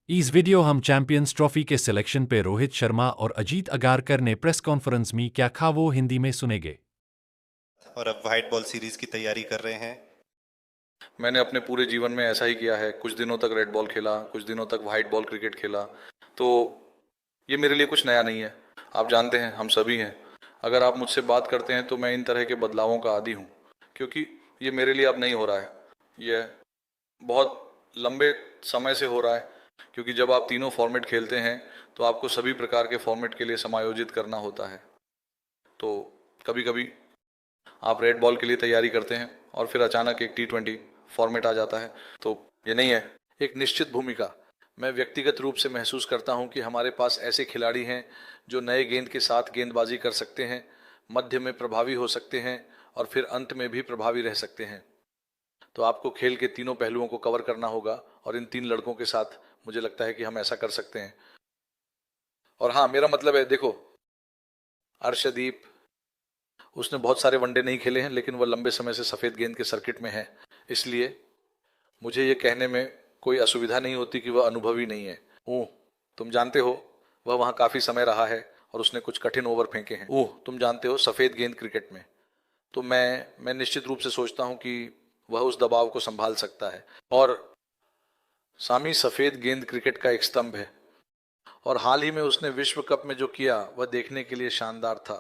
इस वीडियो हम champions trophy के सिलेक्शन पे रोहित शर्मा और अजीत अगारकर ने प्रेस कॉन्फ्रेंस में क्या कहा वो हिंदी में सुनेंगे। और अब व्हाइट बॉल सीरीज की तैयारी कर रहे हैं। मैंने अपने पूरे जीवन में ऐसा ही किया है। कुछ दिनों तक रेड बॉल खेला, कुछ दिनों तक वाइट बॉल क्रिकेट खेला। तो ये मेरे लिए कुछ नया नहीं है। आप जानते हैं, हम सभी हैं। अगर आप मुझसे बात करते हैं तो मैं इन तरह के बदलावों का आदी हूँ, क्योंकि ये मेरे लिए अब नहीं हो रहा है। ये बहुत लंबे समय से हो रहा है, क्योंकि जब आप तीनों फॉर्मेट खेलते हैं तो आपको सभी प्रकार के फॉर्मेट के लिए समायोजित करना होता है। तो कभी कभी आप रेड बॉल के लिए तैयारी करते हैं और फिर अचानक एक T20 फॉर्मेट आ जाता है। तो ये नहीं है एक निश्चित भूमिका। मैं व्यक्तिगत रूप से महसूस करता हूं कि हमारे पास ऐसे खिलाड़ी हैं जो नए गेंद के साथ गेंदबाजी कर सकते हैं, मध्य में प्रभावी हो सकते हैं और फिर अंत में भी प्रभावी रह सकते हैं। तो आपको खेल के तीनों पहलुओं को कवर करना होगा और इन तीन लड़कों के साथ मुझे लगता है कि हम ऐसा कर सकते हैं। और हाँ, मेरा मतलब है, देखो, अर्शदीप, उसने बहुत सारे वनडे नहीं खेले हैं, लेकिन वह लंबे समय से सफ़ेद गेंद के सर्किट में है। इसलिए मुझे ये कहने में कोई असुविधा नहीं होती कि वह अनुभवी नहीं है। ओह, तुम जानते हो, वह वहाँ काफ़ी समय रहा है और उसने कुछ कठिन ओवर फेंके हैं। ओह, तुम जानते हो, सफ़ेद गेंद क्रिकेट में। तो मैं निश्चित रूप से सोचता हूँ कि वह उस दबाव को संभाल सकता है। और सामी सफ़ेद गेंद क्रिकेट का एक स्तंभ है, और हाल ही में उसने विश्व कप में जो किया वह देखने के लिए शानदार था।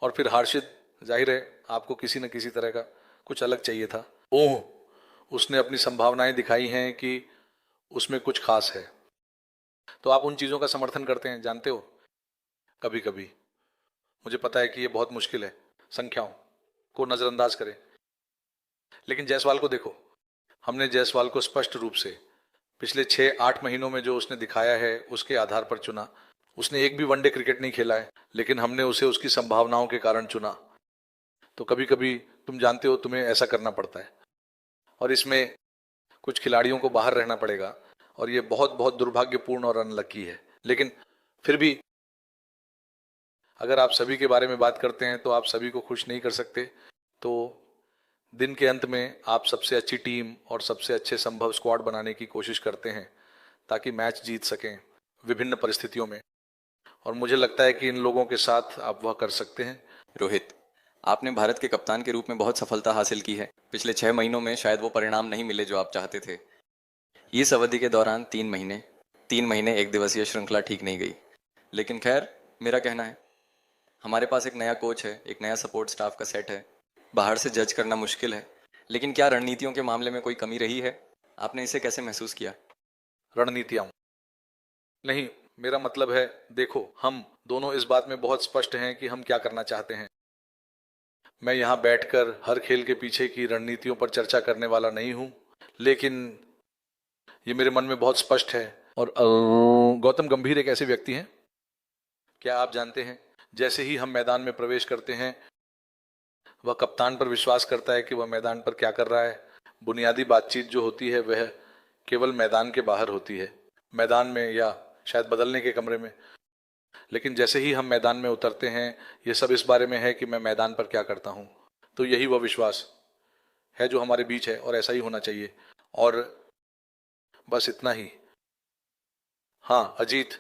और फिर हर्षित, जाहिर है आपको किसी न किसी तरह का कुछ अलग चाहिए था। ओह, उसने अपनी संभावनाएं दिखाई हैं कि उसमें कुछ खास है। तो आप उन चीज़ों का समर्थन करते हैं, जानते हो। कभी कभी मुझे पता है कि ये बहुत मुश्किल है, संख्याओं को नज़रअंदाज करें, लेकिन जायसवाल को देखो। हमने जायसवाल को स्पष्ट रूप से पिछले 6-8 महीनों में जो उसने दिखाया है उसके आधार पर चुना। उसने एक भी वनडे क्रिकेट नहीं खेला है, लेकिन हमने उसे उसकी संभावनाओं के कारण चुना। तो कभी कभी तुम जानते हो, तुम्हें ऐसा करना पड़ता है, और इसमें कुछ खिलाड़ियों को बाहर रहना पड़ेगा, और ये बहुत बहुत दुर्भाग्यपूर्ण और अनलकी है। लेकिन फिर भी अगर आप सभी के बारे में बात करते हैं तो आप सभी को खुश नहीं कर सकते। तो दिन के अंत में आप सबसे अच्छी टीम और सबसे अच्छे संभव स्क्वाड बनाने की कोशिश करते हैं ताकि मैच जीत सकें विभिन्न परिस्थितियों में। और मुझे लगता है कि इन लोगों के साथ आप वह कर सकते हैं। रोहित, आपने भारत के कप्तान के रूप में बहुत सफलता हासिल की है। पिछले 6 महीनों में शायद वो परिणाम नहीं मिले जो आप चाहते थे। इस अवधि के दौरान 3 महीने एक दिवसीय श्रृंखला ठीक नहीं गई। लेकिन खैर, मेरा कहना है, हमारे पास एक नया कोच है, एक नया सपोर्ट स्टाफ का सेट है। बाहर से जज करना मुश्किल है, लेकिन क्या रणनीतियों के मामले में कोई कमी रही है? आपने इसे कैसे महसूस किया? रणनीतियां नहीं, मेरा मतलब है, देखो, हम दोनों इस बात में बहुत स्पष्ट हैं कि हम क्या करना चाहते हैं। मैं यहाँ बैठकर हर खेल के पीछे की रणनीतियों पर चर्चा करने वाला नहीं हूँ, लेकिन ये मेरे मन में बहुत स्पष्ट है। और गौतम गंभीर एक ऐसे व्यक्ति हैं, क्या आप जानते हैं, जैसे ही हम मैदान में प्रवेश करते हैं वह कप्तान पर विश्वास करता है कि वह मैदान पर क्या कर रहा है। बुनियादी बातचीत जो होती है वह केवल मैदान के बाहर होती है, मैदान में या शायद बदलने के कमरे में। लेकिन जैसे ही हम मैदान में उतरते हैं ये सब इस बारे में है कि मैं मैदान पर क्या करता हूँ। तो यही वह विश्वास है जो हमारे बीच है, और ऐसा ही होना चाहिए। और बस इतना ही। हाँ अजीत,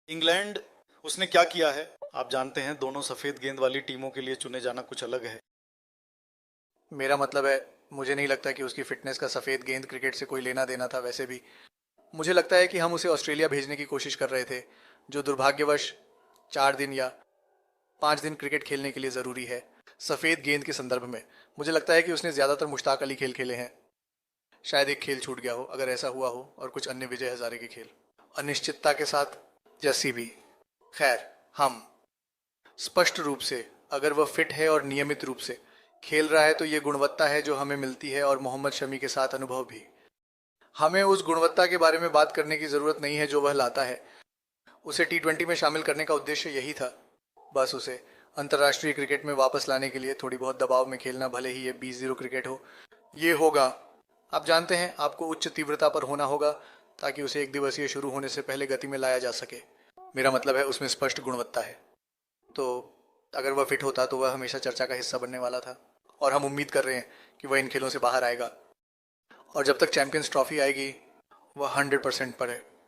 इंग्लैंड, उसने क्या किया है आप जानते हैं। दोनों सफ़ेद गेंद वाली टीमों के लिए चुने जाना कुछ अलग है। मेरा मतलब है, मुझे नहीं लगता कि उसकी फिटनेस का सफ़ेद गेंद क्रिकेट से कोई लेना देना था। वैसे भी मुझे लगता है कि हम उसे ऑस्ट्रेलिया भेजने की कोशिश कर रहे थे, जो दुर्भाग्यवश 4 दिन या 5 दिन क्रिकेट खेलने के लिए ज़रूरी है। सफ़ेद गेंद के संदर्भ में मुझे लगता है कि उसने ज़्यादातर मुश्ताक अली खेल खेले हैं। शायद एक खेल छूट गया हो, अगर ऐसा हुआ हो, और कुछ अन्य विजय हज़ारे के खेल अनिश्चितता के साथ। जैसी भी खैर, हम स्पष्ट रूप से, अगर वह फिट है और नियमित रूप से खेल रहा है तो ये गुणवत्ता है जो हमें मिलती है, और मोहम्मद शमी के साथ अनुभव भी। हमें उस गुणवत्ता के बारे में बात करने की ज़रूरत नहीं है जो वह लाता है। उसे T20 में शामिल करने का उद्देश्य यही था, बस उसे अंतर्राष्ट्रीय क्रिकेट में वापस लाने के लिए थोड़ी बहुत दबाव में खेलना, भले ही ये 20-0 क्रिकेट हो। ये होगा, आप जानते हैं, आपको उच्च तीव्रता पर होना होगा ताकि उसे एक दिवसीय शुरू होने से पहले गति में लाया जा सके। मेरा मतलब है, उसमें स्पष्ट गुणवत्ता है। तो अगर वह फिट होता तो वह हमेशा चर्चा का हिस्सा बनने वाला था, और हम उम्मीद कर रहे हैं कि वह इन खेलों से बाहर आएगा। और जब तक चैंपियंस ट्रॉफी आएगी वह 100% पर है।